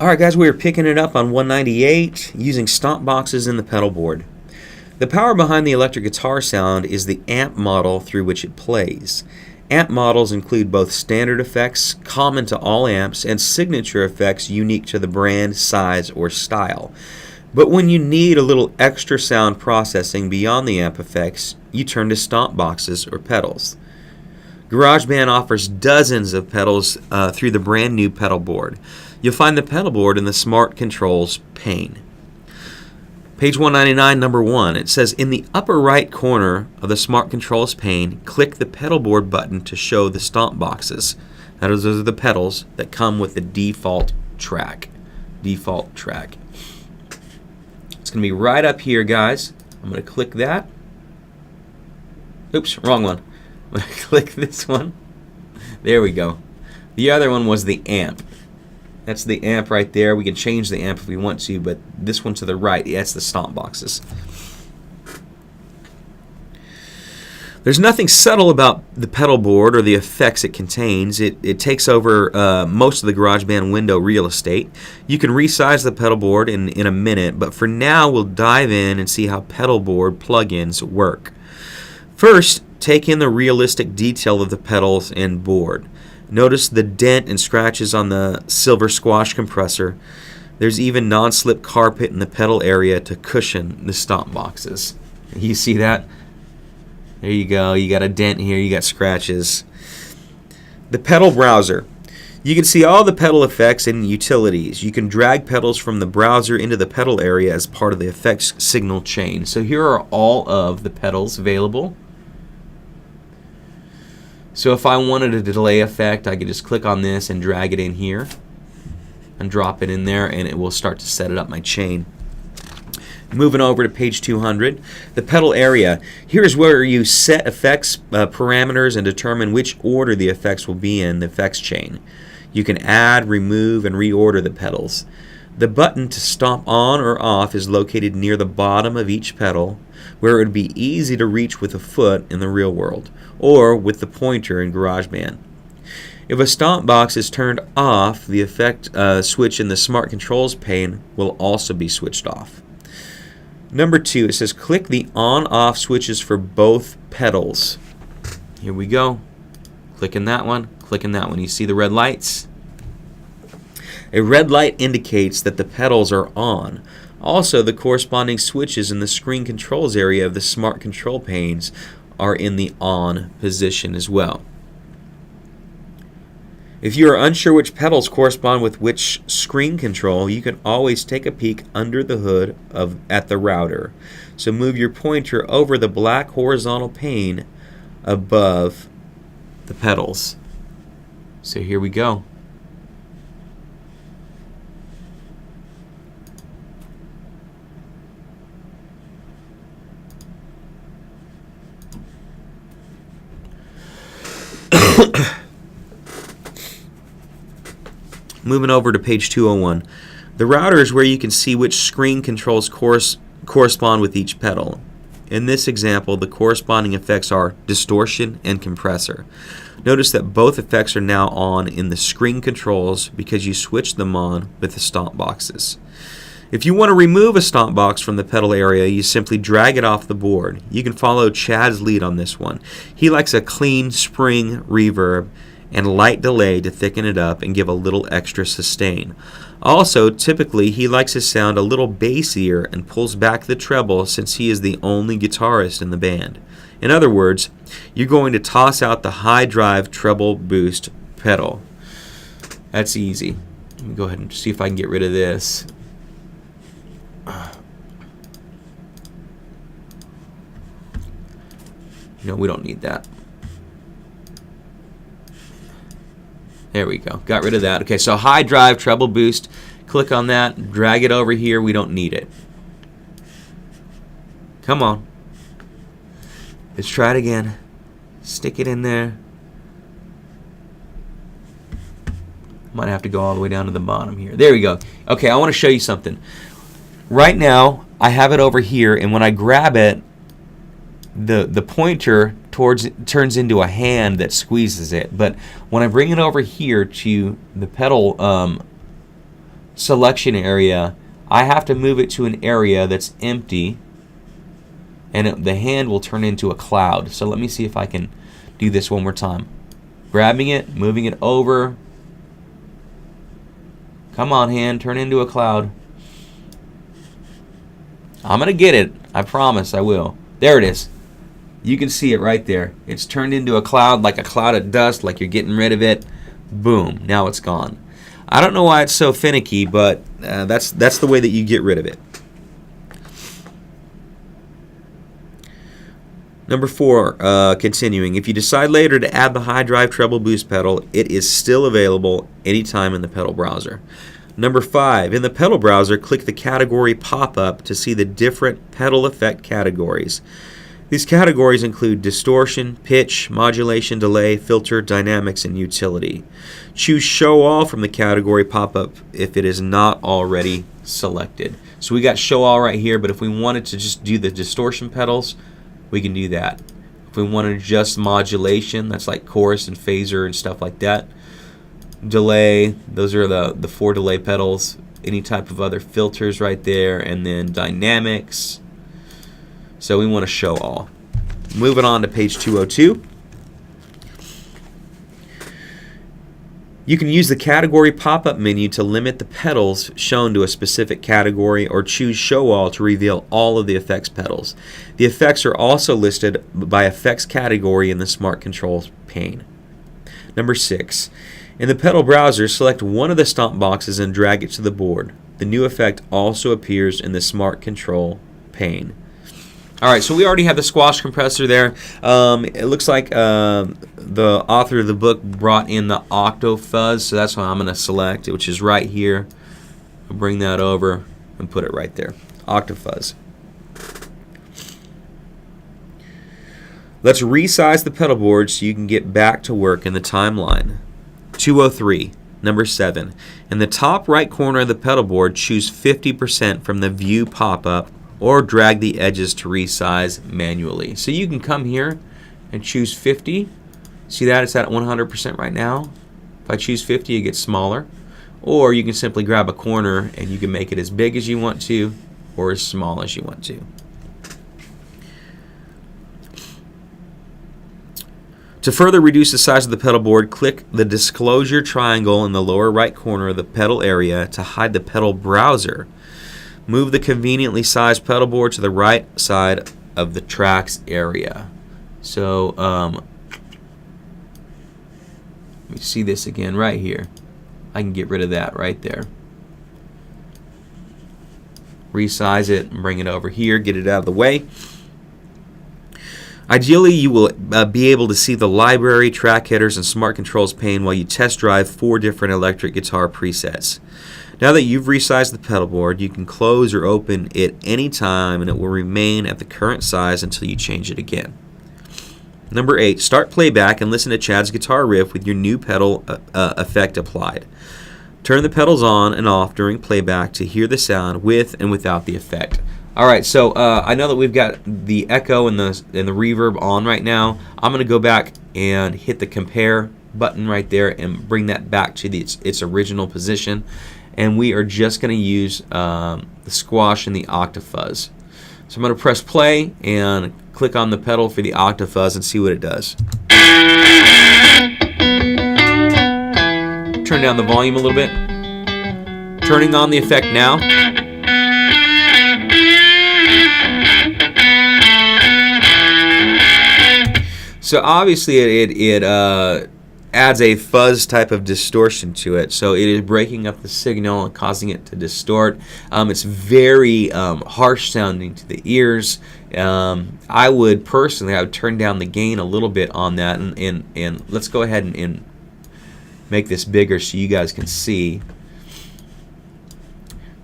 Alright guys, we are picking it up on 198 using stomp boxes in the pedal board. The power behind the electric guitar sound is the amp model through which it plays. Amp models include both standard effects common to all amps and signature effects unique to the brand, size, or style. But when you need a little extra sound processing beyond the amp effects, you turn to stomp boxes or pedals. GarageBand offers dozens of pedals through the brand new pedal board. You'll find the pedal board in the Smart Controls pane. Page 199, number 1, it says in the upper right corner of the Smart Controls pane, click the pedal board button to show the stomp boxes. That is, those are the pedals that come with the default track. It's going to be right up here, guys. I'm going to click that. Oops, wrong one. I'm going to click this one. There we go. The other one was the amp. That's the amp right there. We can change the amp if we want to, but this one to the right, that's the stomp boxes. There's nothing subtle about the pedal board or the effects it contains. It takes over most of the GarageBand window real estate. You can resize the pedal board in a minute, but for now we'll dive in and see how pedal board plugins work. First, take in the realistic detail of the pedals and board. Notice the dent and scratches on the silver squash compressor. There's even non-slip carpet in the pedal area to cushion the stomp boxes. You see that? There you go. You got a dent here. You got scratches. The pedal browser. You can see all the pedal effects and utilities. You can drag pedals from the browser into the pedal area as part of the effects signal chain. So here are all of the pedals available. So if I wanted a delay effect, I could just click on this and drag it in here and drop it in there, and it will start to set it up my chain. Moving over to page 200, the pedal area. Here's where you set effects parameters and determine which order the effects will be in the effects chain. You can add, remove, and reorder the pedals. The button to stomp on or off is located near the bottom of each pedal, where it would be easy to reach with a foot in the real world, or with the pointer in GarageBand. If a stomp box is turned off, the effect switch in the Smart Controls pane will also be switched off. Number 2, it says click the on-off switches for both pedals. Here we go. Clicking that one, clicking that one. You see the red lights? A red light indicates that the pedals are on. Also, the corresponding switches in the screen controls area of the Smart Control panes are in the on position as well. If you are unsure which pedals correspond with which screen control, you can always take a peek under the hood at the router. So move your pointer over the black horizontal pane above the pedals. So here we go. Moving over to page 201. The router is where you can see which screen controls correspond with each pedal. In this example, the corresponding effects are distortion and compressor. Notice that both effects are now on in the screen controls because you switched them on with the stomp boxes. If you want to remove a stomp box from the pedal area, you simply drag it off the board. You can follow Chad's lead on this one. He likes a clean spring reverb and light delay to thicken it up and give a little extra sustain. Also, typically he likes his sound a little bassier and pulls back the treble since he is the only guitarist in the band. In other words, you're going to toss out the high drive treble boost pedal. That's easy. Let me go ahead and see if I can get rid of this. No, we don't need that. There we go. Got rid of that. Okay, so high drive, treble boost. Click on that. Drag it over here. We don't need it. Come on. Let's try it again. Stick it in there. Might have to go all the way down to the bottom here. There we go. Okay, I want to show you something. Right now, I have it over here, and when I grab it, the pointer turns into a hand that squeezes it. But when I bring it over here to the pedal selection area, I have to move it to an area that's empty, and the hand will turn into a cloud. So let me see if I can do this one more time. Grabbing it, moving it over. Come on, hand, turn into a cloud. I'm going to get it. I promise I will. There it is. You can see it right there. It's turned into a cloud, like a cloud of dust, like you're getting rid of it. Boom. Now it's gone. I don't know why it's so finicky, but that's the way that you get rid of it. Number 4, continuing. If you decide later to add the high drive treble boost pedal, it is still available anytime in the pedal browser. Number 5, in the pedal browser, click the category pop-up to see the different pedal effect categories. These categories include distortion, pitch, modulation, delay, filter, dynamics, and utility. Choose Show All from the category pop-up if it is not already selected. So we got Show All right here, but if we wanted to just do the distortion pedals, we can do that. If we wanted just modulation, that's like chorus and phaser and stuff like that. Delay, those are the 4 delay pedals. Any type of other filters right there, and then dynamics. So we want to show all. Moving on to page 202. You can use the category pop-up menu to limit the pedals shown to a specific category, or choose Show All to reveal all of the effects pedals. The effects are also listed by effects category in the Smart Controls pane. Number 6. In the pedal browser, select one of the stomp boxes and drag it to the board. The new effect also appears in the Smart Control pane. Alright, so we already have the squash compressor there. It looks like the author of the book brought in the octo fuzz, so that's what I'm going to select, which is right here. I'll bring that over and put it right there. Octo fuzz. Let's resize the pedal board so you can get back to work in the timeline. 203, number 7. In the top right corner of the pedal board, choose 50% from the view pop-up, or drag the edges to resize manually. So you can come here and choose 50. See that? It's at 100% right now. If I choose 50, it gets smaller. Or you can simply grab a corner and you can make it as big as you want to, or as small as you want to. To further reduce the size of the pedal board, click the disclosure triangle in the lower right corner of the pedal area to hide the pedal browser. Move the conveniently sized pedal board to the right side of the tracks area. So, let me see this again right here. I can get rid of that right there. Resize it and bring it over here, get it out of the way. Ideally, you will be able to see the library, track headers, and Smart Controls pane while you test drive 4 different electric guitar presets. Now that you've resized the pedal board, you can close or open it any time and it will remain at the current size until you change it again. Number 8, start playback and listen to Chad's guitar riff with your new pedal effect applied. Turn the pedals on and off during playback to hear the sound with and without the effect. Alright, so I know that we've got the echo and the reverb on right now. I'm going to go back and hit the compare button right there and bring that back to its original position. And we are just going to use the squash and the octafuzz. So I'm going to press play and click on the pedal for the octafuzz and see what it does. Turn down the volume a little bit. Turning on the effect now. So obviously it adds a fuzz type of distortion to it. So it is breaking up the signal and causing it to distort. It's very harsh sounding to the ears. I would turn down the gain a little bit on that, and let's go ahead and make this bigger so you guys can see.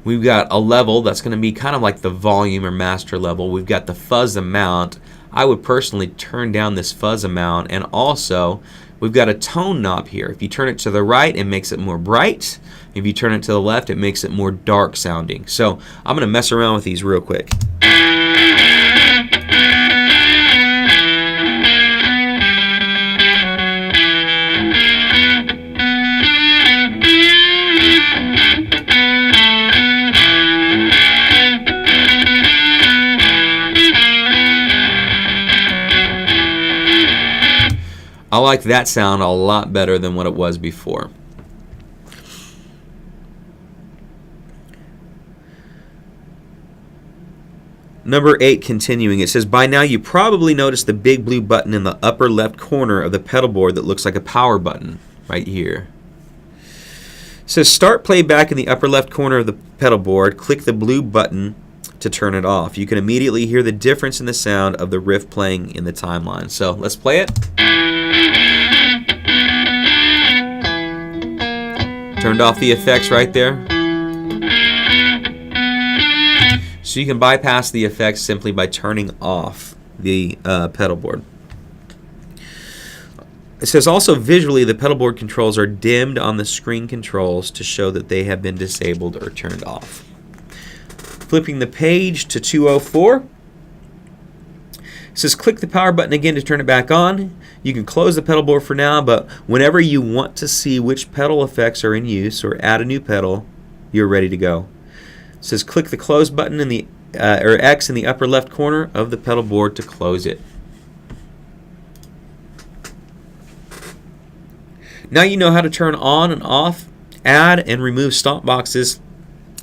We've got a level that's going to be kind of like the volume or master level. We've got the fuzz amount. I would personally turn down this fuzz amount, and also we've got a tone knob here. If you turn it to the right, it makes it more bright. If you turn it to the left, it makes it more dark sounding. So I'm going to mess around with these real quick. I like that sound a lot better than what it was before. Number 8, continuing, it says, by now you probably noticed the big blue button in the upper left corner of the pedal board that looks like a power button right here. It says start playback in the upper left corner of the pedal board. Click the blue button to turn it off. You can immediately hear the difference in the sound of the riff playing in the timeline. So let's play it. Turned off the effects right there. So you can bypass the effects simply by turning off the pedal board. It says also visually the pedal board controls are dimmed on the screen controls to show that they have been disabled or turned off. Flipping the page to 204. It says click the power button again to turn it back on. You can close the pedal board for now, but whenever you want to see which pedal effects are in use or add a new pedal, you're ready to go. It says click the close button in the or X in the upper left corner of the pedal board to close it. Now you know how to turn on and off, add and remove stomp boxes,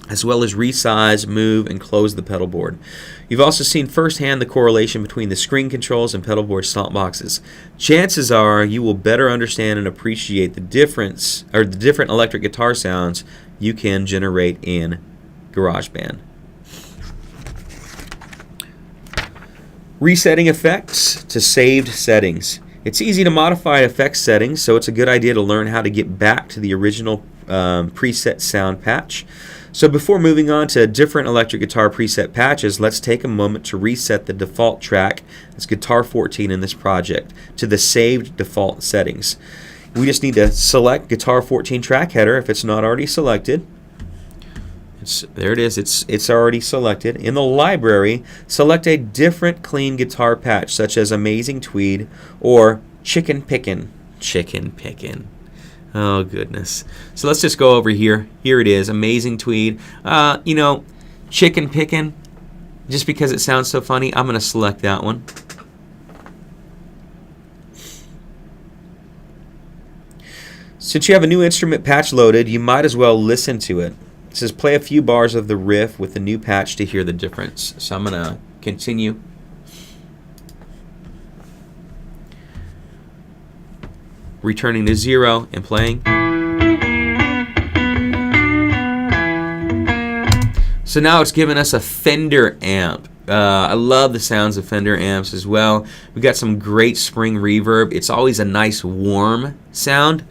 as well as resize, move, and close the pedal board. You've also seen firsthand the correlation between the screen controls and pedal board stomp boxes. Chances are you will better understand and appreciate the difference, or the different electric guitar sounds you can generate in GarageBand. Resetting effects to saved settings. It's easy to modify effects settings, so it's a good idea to learn how to get back to the original preset sound patch. So before moving on to different electric guitar preset patches, let's take a moment to reset the default track, that's guitar 14 in this project, to the saved default settings. We just need to select guitar 14 track header if it's not already selected. There it is, it's already selected. In the library, select a different clean guitar patch, such as Amazing Tweed or Chicken Pickin'. Chicken Pickin'. Oh, goodness. So let's just go over here. Here it is, Amazing Tweed. You know, Chicken Pickin', just because it sounds so funny, I'm going to select that one. Since you have a new instrument patch loaded, you might as well listen to it. It says play a few bars of the riff with the new patch to hear the difference. So I'm going to continue. Returning to 0 and playing. So now it's giving us a Fender amp. I love the sounds of Fender amps as well. We got some great spring reverb. It's always a nice warm sound.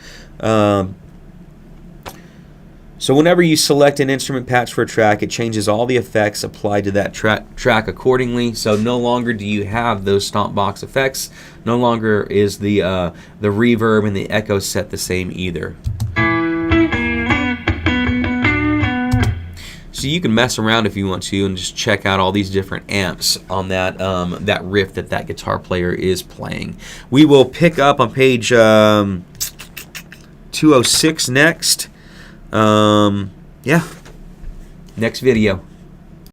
So whenever you select an instrument patch for a track, it changes all the effects applied to that track accordingly. So no longer do you have those stomp box effects. No longer is the reverb and the echo set the same either. So you can mess around if you want to and just check out all these different amps on that that riff that guitar player is playing. We will pick up on page 206 next. Yeah, next video.